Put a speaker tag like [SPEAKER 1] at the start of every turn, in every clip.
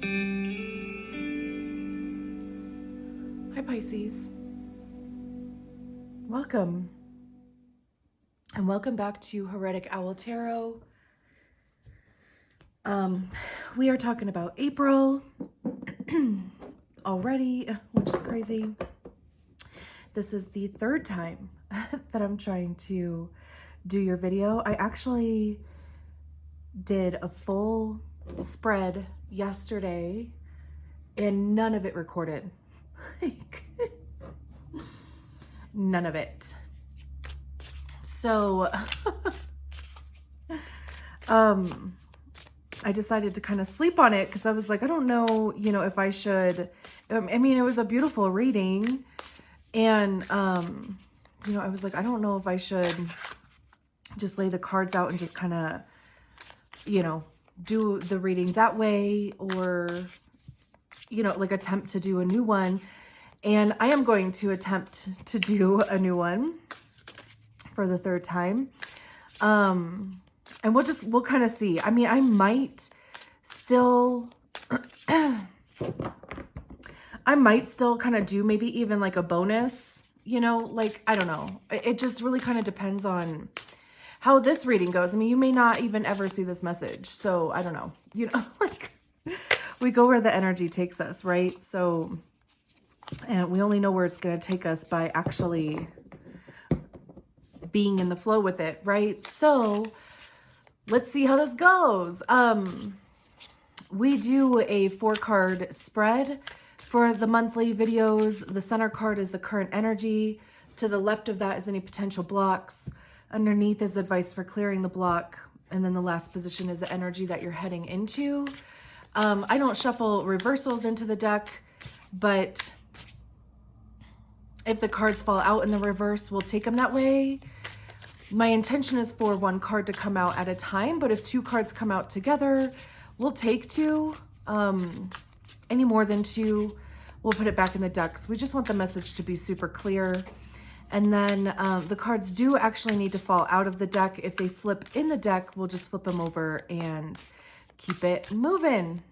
[SPEAKER 1] Hi Pisces. Welcome. And welcome back to Heretic Owl Tarot. We are talking about April already, which is crazy. This is the third time that I'm trying to do your video. I actually did a full spread yesterday and none of it recorded. Like, none of it. So, I decided to kind of sleep on it because I was like, I don't know, if I should. I mean, it was a beautiful reading. And, I was like, I don't know if I should just lay the cards out and just kind of, do the reading that way or, like attempt to do a new one. And I am going to attempt to do a new one for the third time. And we'll kind of see. I mean, I might still, kind of do maybe even like a bonus, like, I don't know. It just really kind of depends on how this reading goes. I mean, you may not even ever see this message. So I don't know, like we go where the energy takes us, right? So, and we only know where it's going to take us by actually being in the flow with it, right? So let's see how this goes. We do a 4-card spread for the monthly videos. The center card is the current energy. To the left of that is any potential blocks. Underneath is advice for clearing the block. And then the last position is the energy that you're heading into. I don't shuffle reversals into the deck, but if the cards fall out in the reverse, we'll take them that way. My intention is for 1 card to come out at a time, but if 2 cards come out together, we'll take 2. Any more than 2, we'll put it back in the decks. We just want the message to be super clear. And then the cards do actually need to fall out of the deck. If they flip in the deck, we'll just flip them over and keep it moving.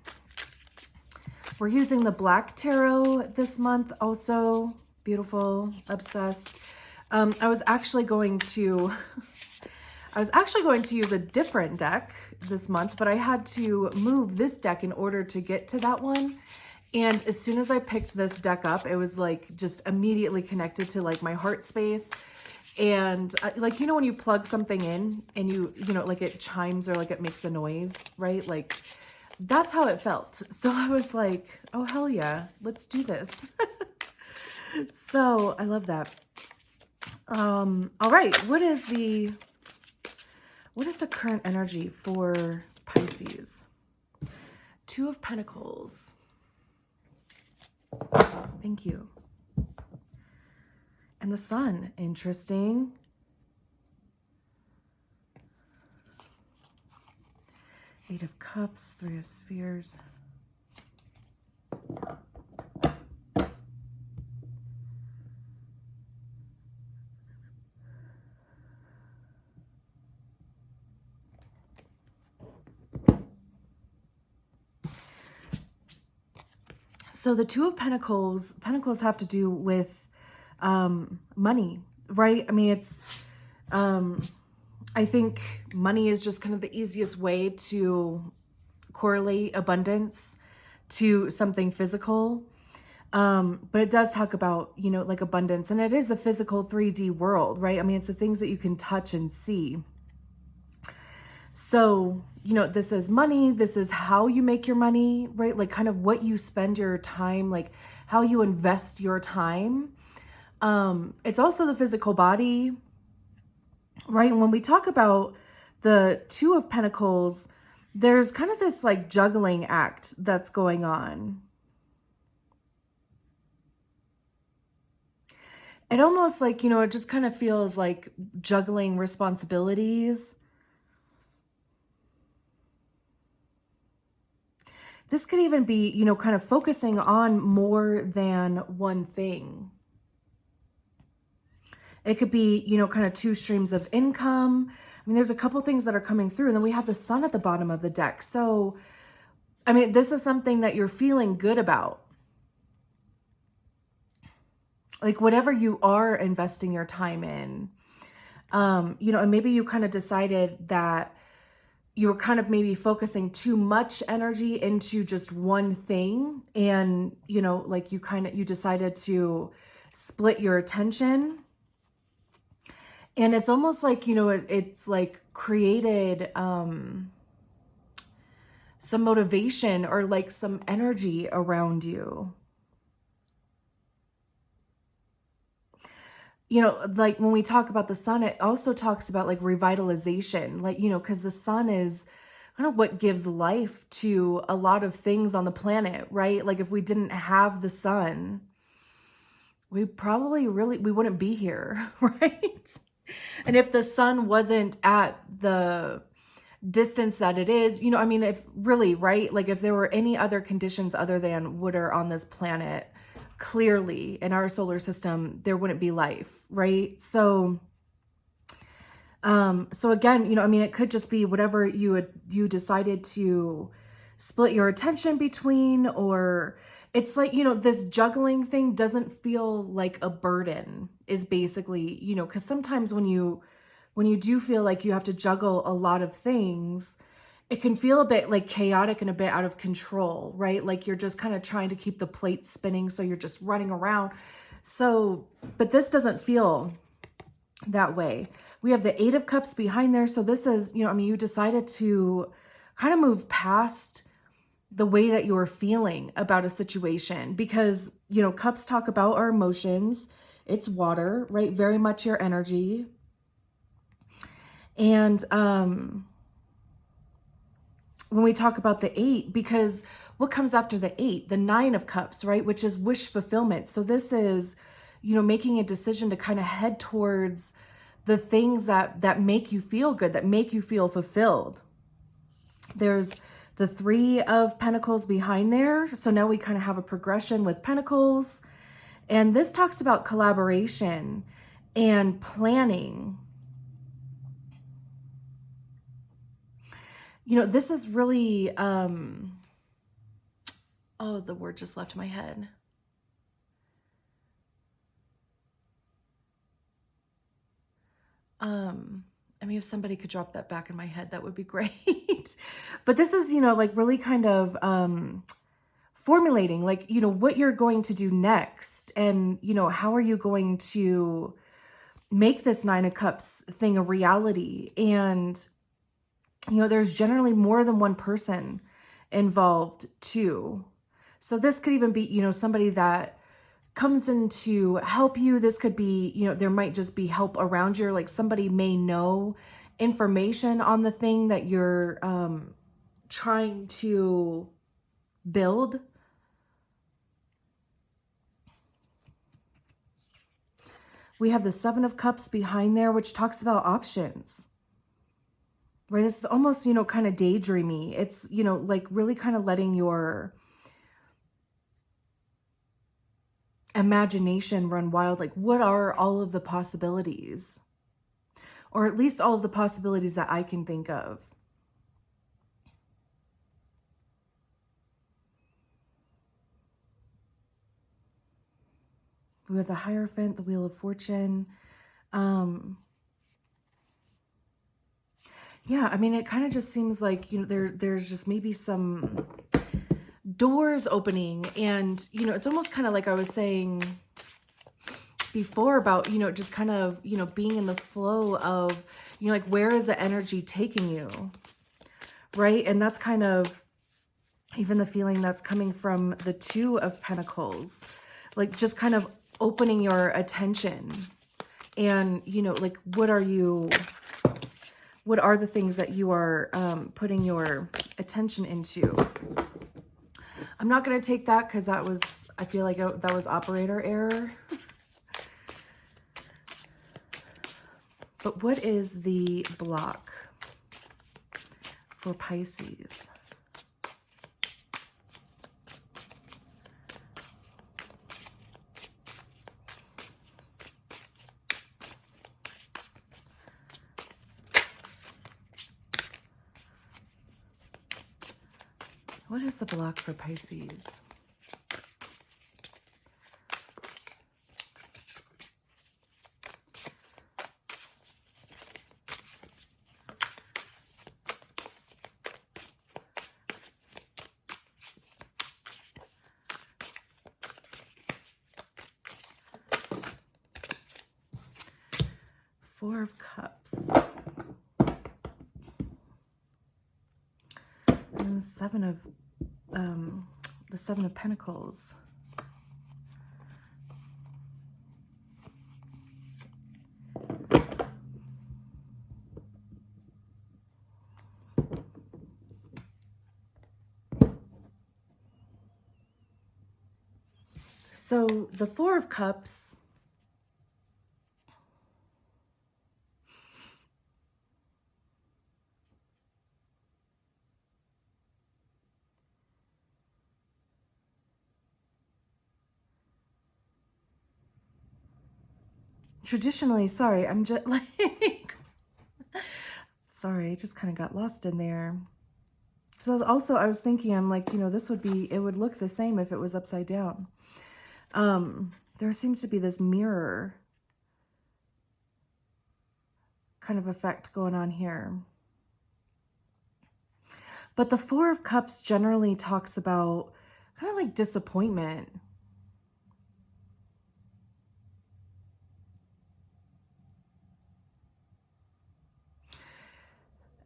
[SPEAKER 1] We're using the Black Tarot this month also. Beautiful, obsessed. I was actually going to use a different deck this month, but I had to move this deck in order to get to that one. And as soon as I picked this deck up, it was like just immediately connected to like my heart space. And like, when you plug something in and like it chimes or like it makes a noise, right? Like that's how it felt. So I was like, oh, hell yeah, let's do this. So I love that. All right. What is the current energy for Pisces? 2 of Pentacles. Thank you. And the Sun. Interesting. Eight of Cups, 3 of Spheres. So the 2 of Pentacles have to do with money, right? I mean, it's, I think money is just kind of the easiest way to correlate abundance to something physical. But it does talk about, like abundance, and it is a physical 3D world, right? I mean, it's the things that you can touch and see. So, this is money. This is how you make your money, right? Like kind of what you spend your time, like how you invest your time. It's also the physical body, right? And when we talk about the 2 of Pentacles, there's kind of this like juggling act that's going on. It almost like, it just kind of feels like juggling responsibilities. This could even be, kind of focusing on more than one thing. It could be, kind of 2 streams of income. I mean, there's a couple things that are coming through, and then we have the Sun at the bottom of the deck. So I mean, this is something that you're feeling good about. Like whatever you are investing your time in, you know, and maybe you kind of decided that you were kind of maybe focusing too much energy into just one thing. And, you know, like you decided to split your attention. And it's almost like, you know, it's like created some motivation or like some energy around you. You know, like when we talk about the sun, it also talks about like revitalization, like, you know, because the sun is kind of what gives life to a lot of things on the planet, right? Like if we didn't have the sun, we probably we wouldn't be here, right? And if the sun wasn't at the distance that it is, you know, I mean, if really, right? Like if there were any other conditions other than what are on this planet, clearly in our solar system, there wouldn't be life, right? So, so again, you know, I mean, it could just be whatever you decided to split your attention between, or it's like, you know, this juggling thing doesn't feel like a burden is basically, you know, because sometimes when you do feel like you have to juggle a lot of things, it can feel a bit like chaotic and a bit out of control, right? Like you're just kind of trying to keep the plate spinning, so you're just running around. So, but this doesn't feel that way. We have the 8 of Cups behind there. So this is, you know, I mean, you decided to kind of move past the way that you're feeling about a situation because, you know, Cups talk about our emotions. It's water, right? Very much your energy. And, when we talk about the 8, because what comes after the 8? The 9 of Cups, right? Which is wish fulfillment. So this is, you know, making a decision to kind of head towards the things that make you feel good, that make you feel fulfilled. There's the 3 of Pentacles behind there. So now we kind of have a progression with Pentacles. And this talks about collaboration and planning. You know, this is really, oh, the word just left my head. I mean, if somebody could drop that back in my head, that would be great. But this is, you know, like really kind of formulating, like, you know, what you're going to do next. And, you know, how are you going to make this 9 of Cups thing a reality? And, you know, there's generally more than one person involved too. So this could even be, you know, somebody that comes in to help you. This could be, you know, there might just be help around you. Like somebody may know information on the thing that you're trying to build. We have the 7 of Cups behind there, which talks about options. Right? This is almost, you know, kind of daydreamy. It's, you know, like really kind of letting your imagination run wild. Like, what are all of the possibilities? Or at least all of the possibilities that I can think of. We have the Hierophant, the Wheel of Fortune. Yeah, I mean, it kind of just seems like, you know, there's just maybe some doors opening, and, you know, it's almost kind of like I was saying before about, you know, just kind of, you know, being in the flow of, you know, like, where is the energy taking you, right? And that's kind of even the feeling that's coming from the 2 of Pentacles, like just kind of opening your attention and, you know, like, what are the things that you are putting your attention into? I'm not going to take that because that was, I feel like that was operator error. But what is the block for Pisces? What is the block for Pisces? Four of Cups. And the Seven of Pentacles. So the Four of Cups, traditionally, sorry, I'm just like, sorry, I just kind of got lost in there. So also I was thinking, I'm like, you know, this would be, it would look the same if it was upside down. There seems to be this mirror kind of effect going on here. But the Four of Cups generally talks about kind of like disappointment.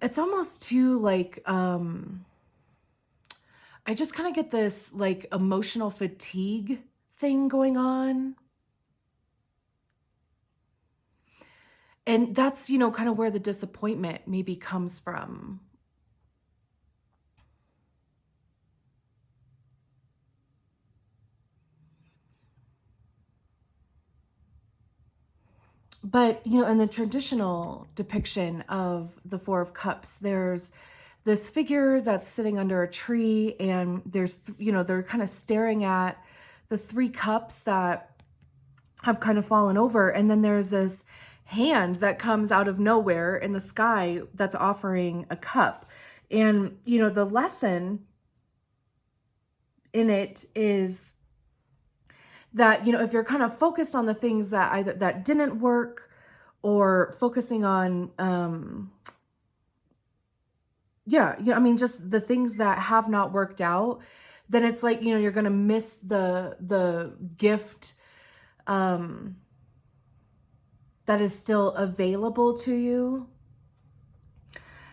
[SPEAKER 1] It's almost too like, I just kind of get this like emotional fatigue thing going on. And that's, you know, kind of where the disappointment maybe comes from. But, you know, in the traditional depiction of the Four of Cups, there's this figure that's sitting under a tree, and there's, you know, they're kind of staring at the three cups that have kind of fallen over. And then there's this hand that comes out of nowhere in the sky that's offering a cup. And, you know, the lesson in it is that, you know, if you're kind of focused on the things that either that didn't work, or focusing on, yeah, you know, I mean, just the things that have not worked out, then it's like, you know, you're going to miss the gift, that is still available to you.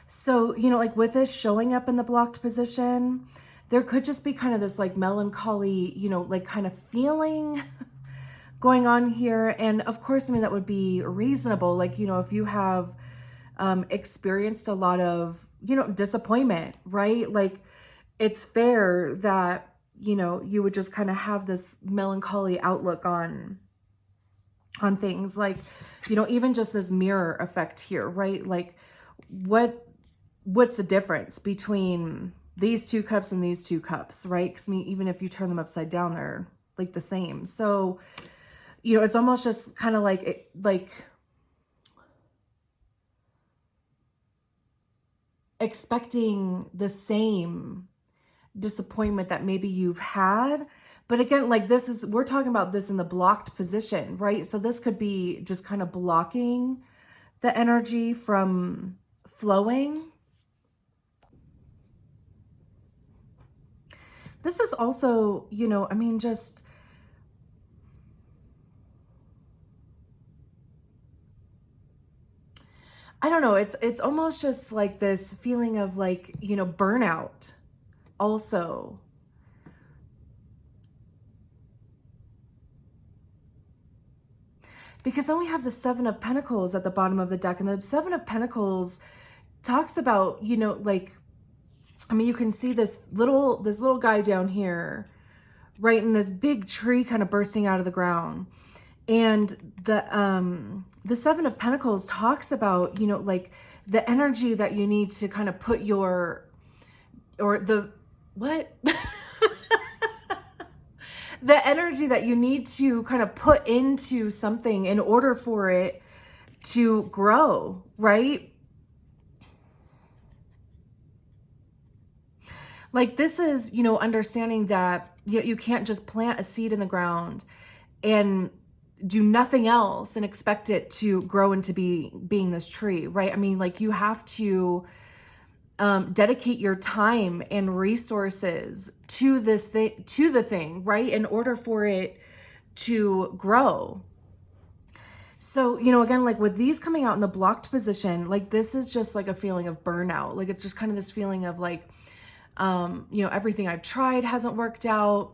[SPEAKER 1] So, you know, like with this showing up in the blocked position, there could just be kind of this like melancholy, you know, like kind of feeling going on here. And of course, I mean, that would be reasonable. Like, you know, if you have experienced a lot of, you know, disappointment, right? Like, it's fair that, you know, you would just kind of have this melancholy outlook on things. Like, you know, even just this mirror effect here, right? Like, what's the difference between these two cups and these two cups, right? Because I mean, even if you turn them upside down, they're like the same. So, you know, it's almost just kind of like, expecting the same disappointment that maybe you've had. But again, like we're talking about this in the blocked position, right? So this could be just kind of blocking the energy from flowing. This is also, you know, I mean, just, I don't know, it's almost just like this feeling of like, you know, burnout also. Because then we have the Seven of Pentacles at the bottom of the deck, and the Seven of Pentacles talks about, you know, like, I mean, you can see this little guy down here, right, in this big tree kind of bursting out of the ground. And the Seven of Pentacles talks about, you know, like the energy that you need to kind of put the energy that you need to kind of put into something in order for it to grow, right? Like this is, you know, understanding that you can't just plant a seed in the ground and do nothing else and expect it to grow into being this tree, right? I mean, like you have to dedicate your time and resources to this thing, to the thing, right? In order for it to grow. So, you know, again, like with these coming out in the blocked position, like this is just like a feeling of burnout. Like it's just kind of this feeling of like, you know, everything I've tried hasn't worked out.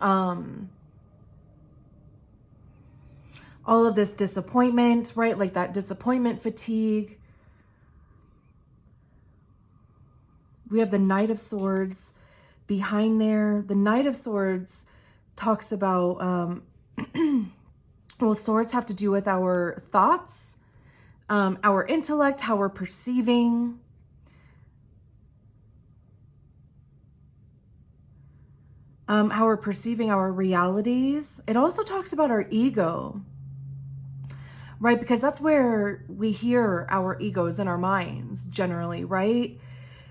[SPEAKER 1] All of this disappointment, right? Like that disappointment fatigue. We have the Knight of Swords behind there. The Knight of Swords talks about, well, swords have to do with our thoughts, our intellect, how we're perceiving. How we're perceiving our realities. It also talks about our ego, right? Because that's where we hear our egos in our minds generally, right?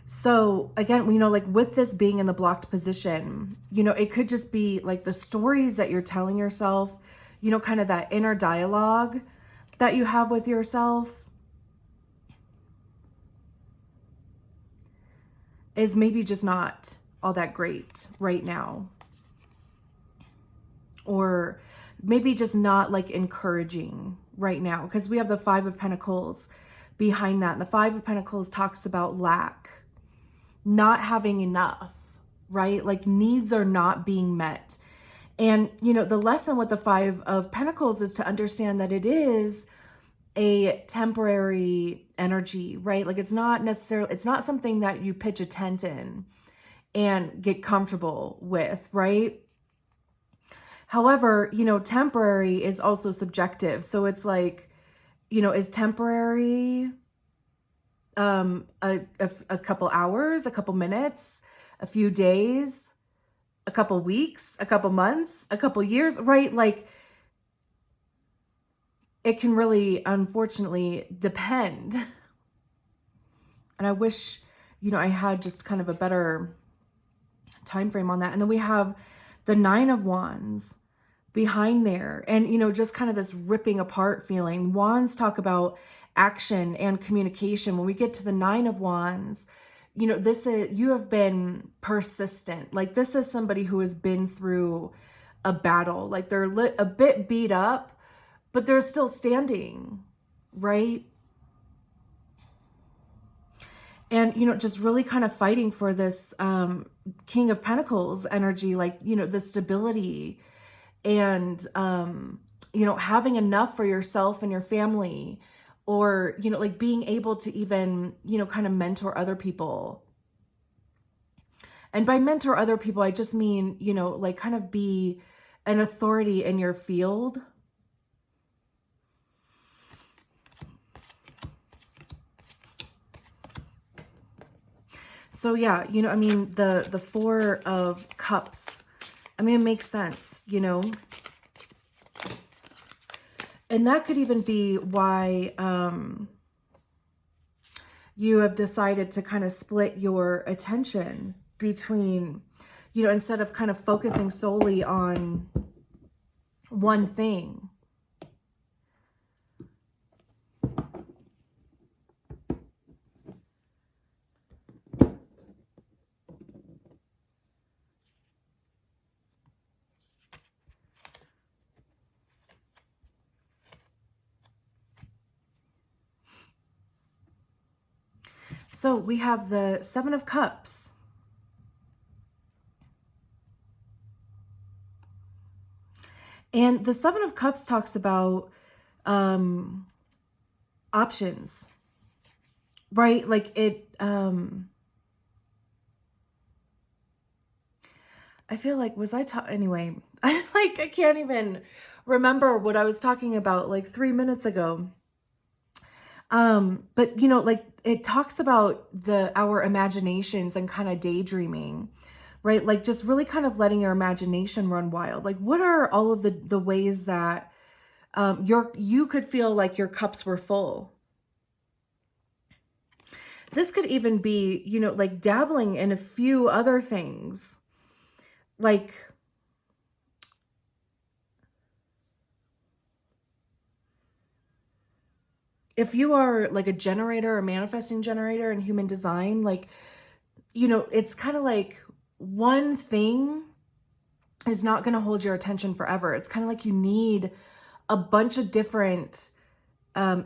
[SPEAKER 1] So again, you know, like with this being in the blocked position, you know, it could just be like the stories that you're telling yourself, you know, kind of that inner dialogue that you have with yourself is maybe just not all that great right now. Or maybe just not like encouraging right now, because we have the Five of Pentacles behind that. And the Five of Pentacles talks about lack, not having enough, right? Like needs are not being met. And, you know, the lesson with the Five of Pentacles is to understand that it is a temporary energy, right? Like it's not necessarily, it's not something that you pitch a tent in and get comfortable with, right? However, you know, temporary is also subjective. So it's like, you know, is temporary a couple hours, a couple minutes, a few days, a couple weeks, a couple months, a couple years, right? Like it can really, unfortunately, depend. And I wish, you know, I had just kind of a better time frame on that. And then we have the Nine of Wands behind there, and you know, just kind of this ripping apart feeling. Wands talk about action and communication. When we get to the Nine of Wands, you know, this is, you have been persistent. Like this is somebody who has been through a battle. Like they're a bit beat up, but they're still standing, right? And, you know, just really kind of fighting for this King of Pentacles energy, like, you know, the stability and, you know, having enough for yourself and your family, or, you know, like being able to even, you know, kind of mentor other people. And by mentor other people, I just mean, you know, like kind of be an authority in your field. So yeah, you know, I mean, the Four of Cups, I mean, it makes sense, you know. And that could even be why you have decided to kind of split your attention between, you know, instead of kind of focusing solely on one thing. So we have the Seven of Cups. And the Seven of Cups talks about options, right? Like it, I feel like, was I anyway, I can't even remember what I was talking about like 3 minutes ago. But you know, like it talks about our imaginations and kind of daydreaming, right? Like just really kind of letting your imagination run wild. Like what are all of the ways that you could feel like your cups were full? This could even be, you know, like dabbling in a few other things. Like, if you are like a generator or manifesting generator in human design, like, you know, it's kind of like one thing is not going to hold your attention forever. It's kind of like you need a bunch of different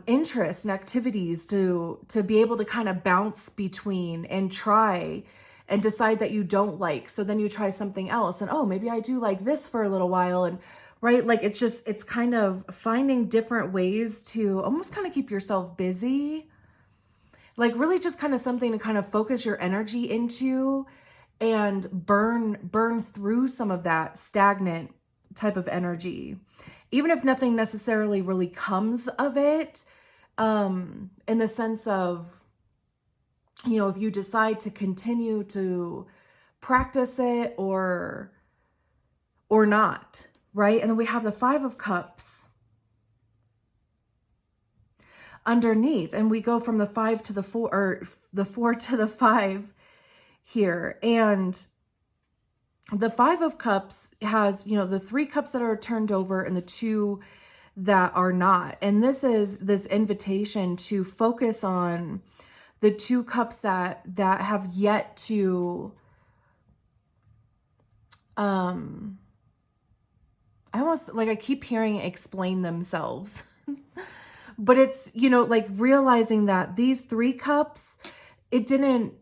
[SPEAKER 1] interests and activities to be able to kind of bounce between and try and decide that you don't like. So then you try something else and, oh, maybe I do like this for a little while. And right, like it's kind of finding different ways to almost kind of keep yourself busy. Like really just kind of something to kind of focus your energy into and burn through some of that stagnant type of energy. Even if nothing necessarily really comes of it, in the sense of, you know, if you decide to continue to practice it or not, right? And then we have the 5 of Cups underneath, and we go from the 5 to the 4, or the 4 to the 5 here. And the 5 of Cups has, you know, the 3 cups that are turned over and the 2 that are not. And this is this invitation to focus on the 2 cups that have yet to, I almost, like, I keep hearing explain themselves. But it's, you know, like realizing that these 3 cups, it didn't,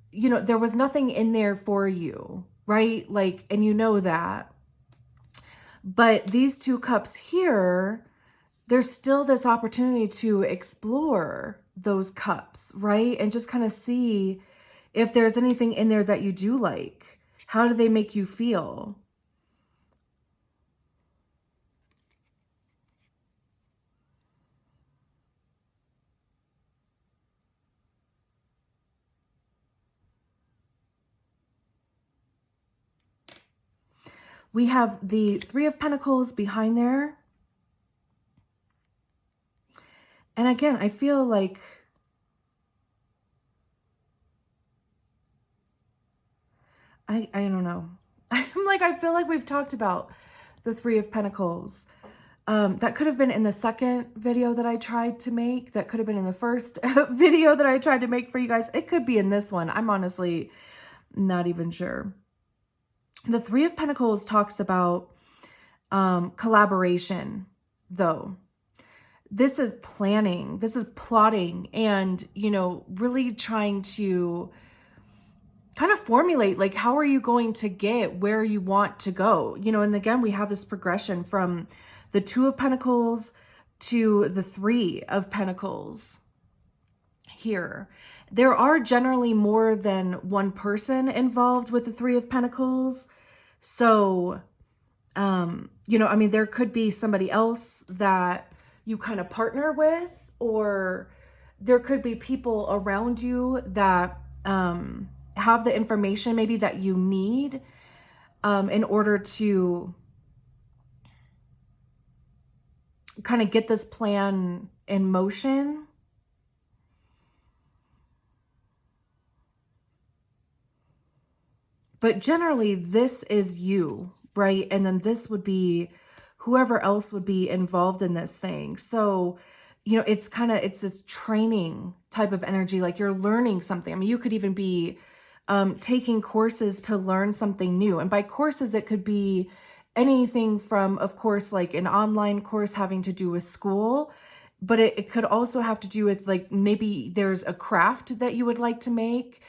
[SPEAKER 1] you know, there was nothing in there for you, right? Like, and you know that. But these 2 cups here, there's still this opportunity to explore those cups, right? And just kind of see if there's anything in there that you do like. How do they make you feel? We have the 3 of Pentacles behind there. And again, I feel like I don't know. I'm like, I feel like we've talked about the 3 of Pentacles. That could have been in the second video that I tried to make. That could have been in the first video that I tried to make for you guys. It could be in this one. I'm honestly not even sure. The 3 of Pentacles talks about collaboration, though. This is planning. This is plotting and, you know, really trying to kind of formulate, like, how are you going to get where you want to go? You know, and again, we have this progression from the 2 of Pentacles to the 3 of Pentacles here. There are generally more than one person involved with the 3 of Pentacles. So, you know, I mean, there could be somebody else that you kind of partner with, or there could be people around you that have the information maybe that you need in order to kind of get this plan in motion. But generally, this is you, right? And then this would be whoever else would be involved in this thing. So, you know, it's this training type of energy, like you're learning something. I mean, you could even be taking courses to learn something new. And by courses, it could be anything from, of course, like an online course having to do with school, but it could also have to do with, like, maybe there's a craft that you would like to make.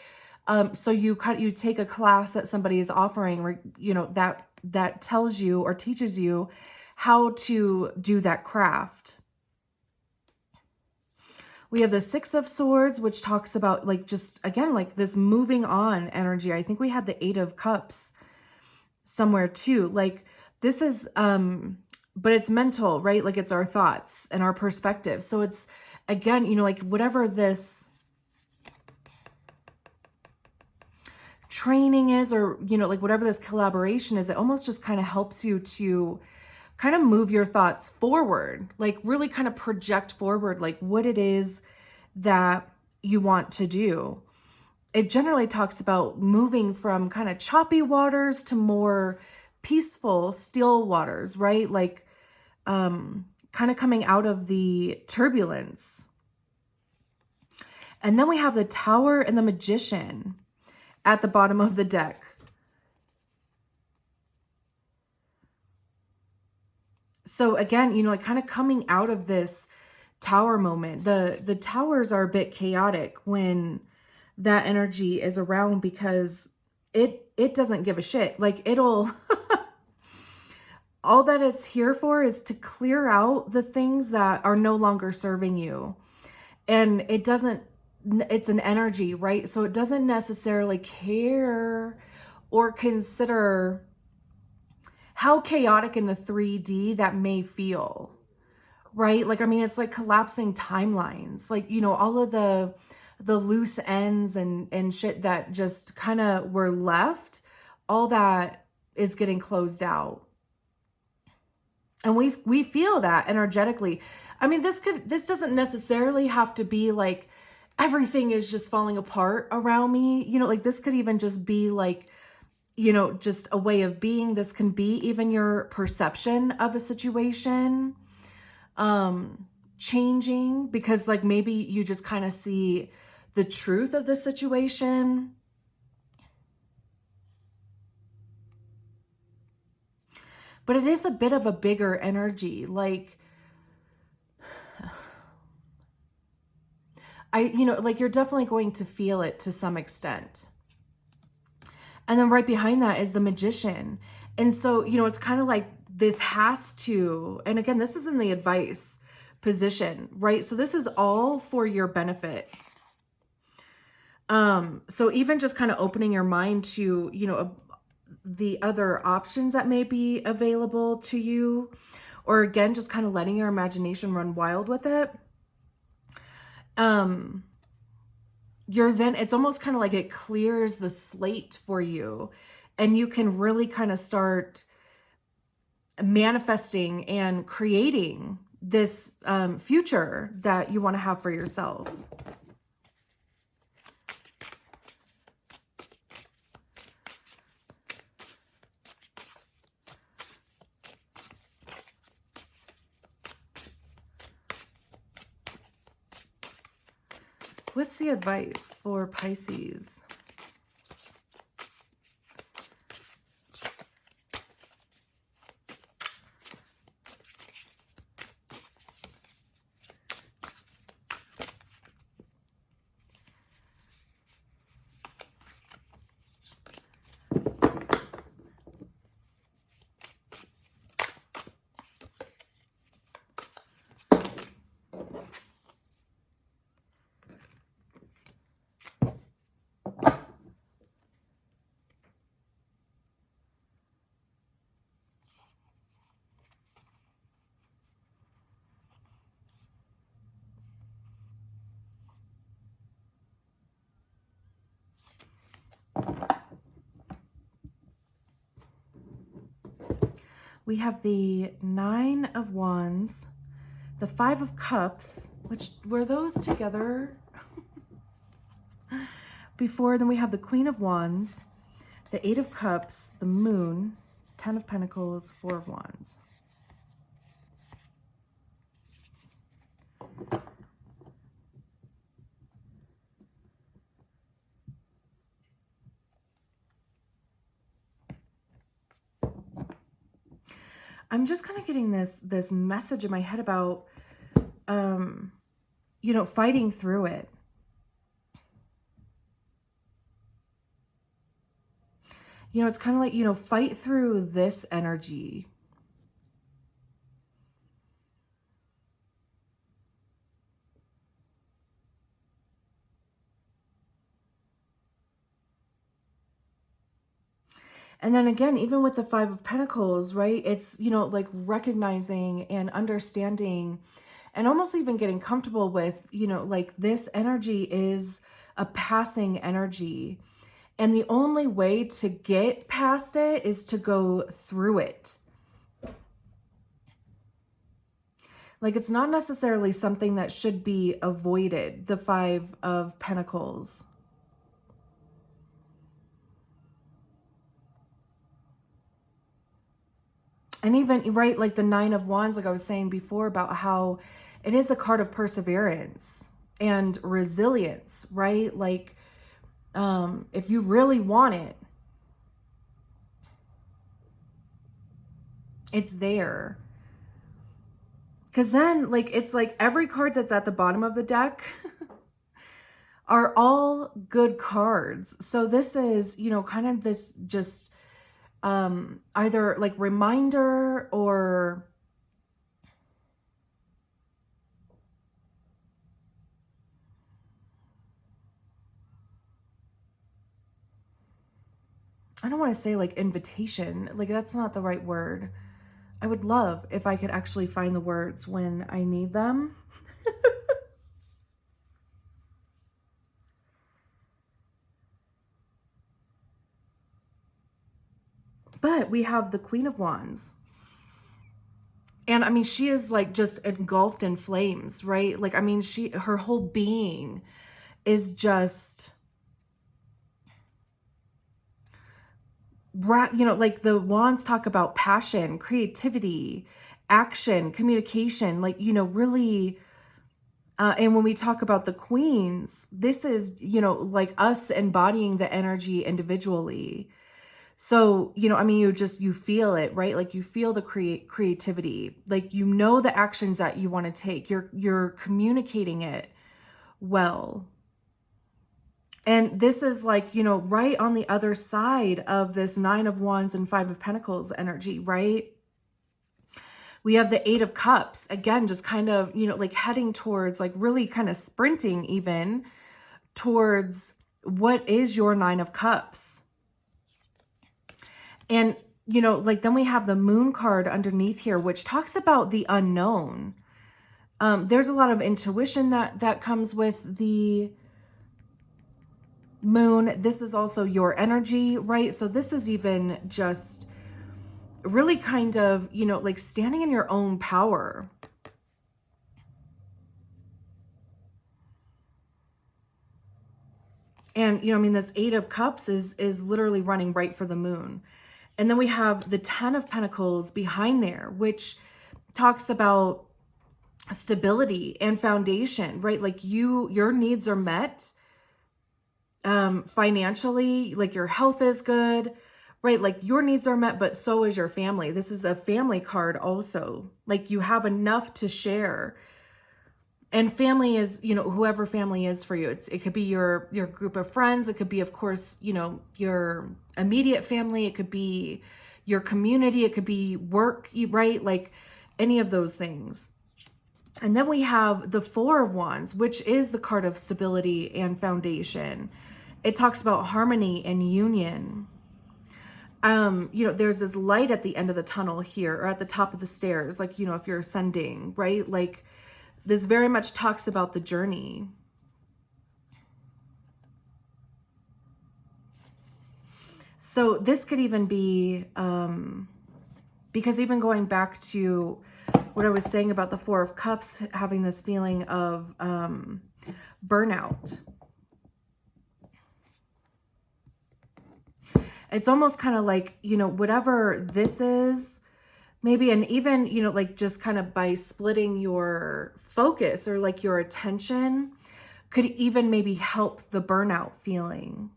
[SPEAKER 1] So you take a class that somebody is offering, or, you know, that tells you or teaches you how to do that craft. We have the 6 of Swords, which talks about, like, just, again, like this moving on energy. I think we had the 8 of Cups somewhere too. Like, this is, but it's mental, right? Like, it's our thoughts and our perspective. So it's, again, you know, like whatever this training is, or, you know, like whatever this collaboration is, it almost just kind of helps you to kind of move your thoughts forward, like really kind of project forward, like what it is that you want to do. It generally talks about moving from kind of choppy waters to more peaceful, still waters, right? Like kind of coming out of the turbulence. And then we have the Tower and the Magician at the bottom of the deck. So again, you know, like kind of coming out of this Tower moment. The towers are a bit chaotic when that energy is around, because it doesn't give a shit. Like it'll all that it's here for is to clear out the things that are no longer serving you. And it's an energy, right? So it doesn't necessarily care or consider how chaotic in the 3D that may feel, right? Like, I mean, it's like collapsing timelines, like, you know, all of the loose ends and shit that just kind of were left, all that is getting closed out. And we feel that energetically. I mean, this doesn't necessarily have to be like everything is just falling apart around me. You know, like this could even just be like, you know, just a way of being. This can be even your perception of a situation changing, because like maybe you just kind of see the truth of the situation. But it is a bit of a bigger energy. Like, you know, like you're definitely going to feel it to some extent. And then right behind that is the Magician. And so, you know, it's kind of like this has to, and again, this is in the advice position, right? So this is all for your benefit. So even just kind of opening your mind to, you know, the other options that may be available to you, or again, just kind of letting your imagination run wild with it. It's almost kind of like it clears the slate for you, and you can really kind of start manifesting and creating this future that you want to have for yourself. What's the advice for Pisces? We have the Nine of Wands, the Five of Cups, which were those together before. Then we have the Queen of Wands, the Eight of Cups, the Moon, Ten of Pentacles, Four of Wands. I'm just kind of getting this message in my head about, you know, fighting through it. You know, it's kind of like, you know, fight through this energy. And then again, even with the Five of Pentacles, right? It's, you know, like recognizing and understanding and almost even getting comfortable with, you know, like this energy is a passing energy. And the only way to get past it is to go through it. Like, it's not necessarily something that should be avoided, the Five of Pentacles. And even, right, like the Nine of Wands, like I was saying before about how it is a card of perseverance and resilience, right? Like, if you really want it, it's there. Because then, like, it's like every card that's at the bottom of the deck are all good cards. So this is, you know, kind of this just either like reminder or I don't want to say like invitation, like that's not the right word. I would love if I could actually find the words when I need them. But we have the Queen of Wands. And I mean, she is like just engulfed in flames, right? Like, I mean, her whole being is just, you know, like the wands talk about passion, creativity, action, communication, like, you know, really. And when we talk about the queens, this is, you know, like us embodying the energy individually. So, you know, I mean, you feel it, right? Like you feel the creativity, like, you know, the actions that you want to take, you're communicating it well. And this is like, you know, right on the other side of this Nine of Wands and Five of Pentacles energy, right? We have the Eight of Cups, again, just kind of, you know, like heading towards, like really kind of sprinting even towards what is your Nine of Cups. And, you know, like then we have the Moon card underneath here, which talks about the unknown. There's a lot of intuition that comes with the Moon. This is also your energy, right? So this is even just really kind of, you know, like standing in your own power. And, you know, I mean, this Eight of Cups is literally running right for the Moon. And then we have the Ten of Pentacles behind there, which talks about stability and foundation, right? Like your needs are met financially, like your health is good, right? Like your needs are met, but so is your family. This is a family card also. Like you have enough to share. And family is, you know, whoever family is for you. It could be your group of friends. It could be, of course, you know, your immediate family. It could be your community. It could be work, right? Like any of those things. And then we have the Four of Wands, which is the card of stability and foundation. It talks about harmony and union. You know, there's this light at the end of the tunnel here, or at the top of the stairs, like, you know, if you're ascending, right? Like this very much talks about the journey. So this could even be, because even going back to what I was saying about the Four of Cups, having this feeling of burnout. It's almost kind of like, you know, whatever this is, maybe, and even, you know, like just kind of by splitting your focus or like your attention could even maybe help the burnout feeling.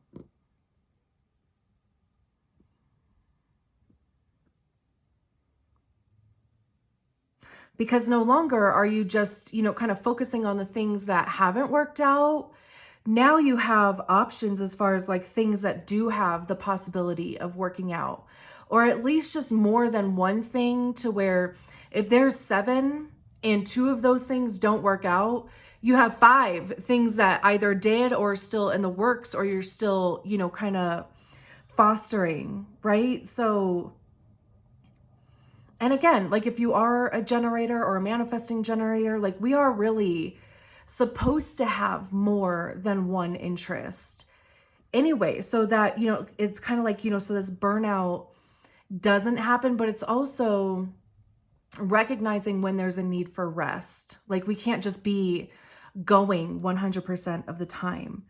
[SPEAKER 1] Because no longer are you just, you know, kind of focusing on the things that haven't worked out. Now you have options as far as like things that do have the possibility of working out, or at least just more than one thing, to where if there's 7 and 2 of those things don't work out, you have 5 things that either did or still in the works, or you're still, you know, kind of fostering, right? So, and again, like if you are a generator or a manifesting generator, like we are really supposed to have more than one interest anyway, so that, you know, it's kind of like, you know, so this burnout doesn't happen. But it's also, recognizing when there's a need for rest. Like we can't just be going 100% of the time.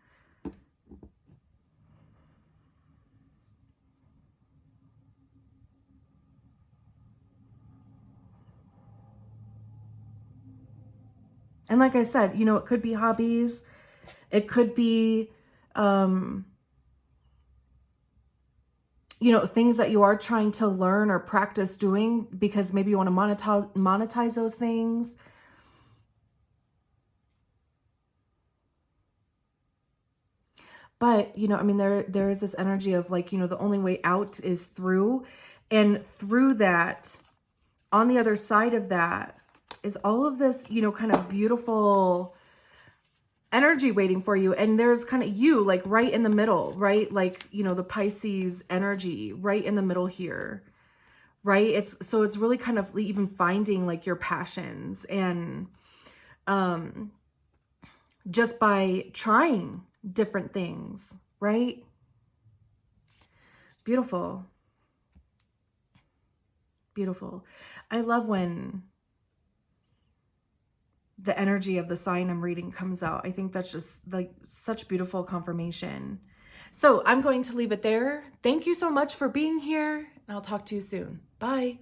[SPEAKER 1] And like I said, you know, it could be hobbies. It could be, you know, things that you are trying to learn or practice doing because maybe you want to monetize those things. But, you know, I mean, there is this energy of like, you know, the only way out is through. And through that, on the other side of that is all of this, you know, kind of beautiful energy waiting for you. And there's kind of you like right in the middle, right? Like, you know, the Pisces energy right in the middle here, right? It's really kind of even finding like your passions and just by trying different things, right? Beautiful. Beautiful. I love when the energy of the sign I'm reading comes out. I think that's just like such beautiful confirmation. So I'm going to leave it there. Thank you so much for being here, and I'll talk to you soon. Bye.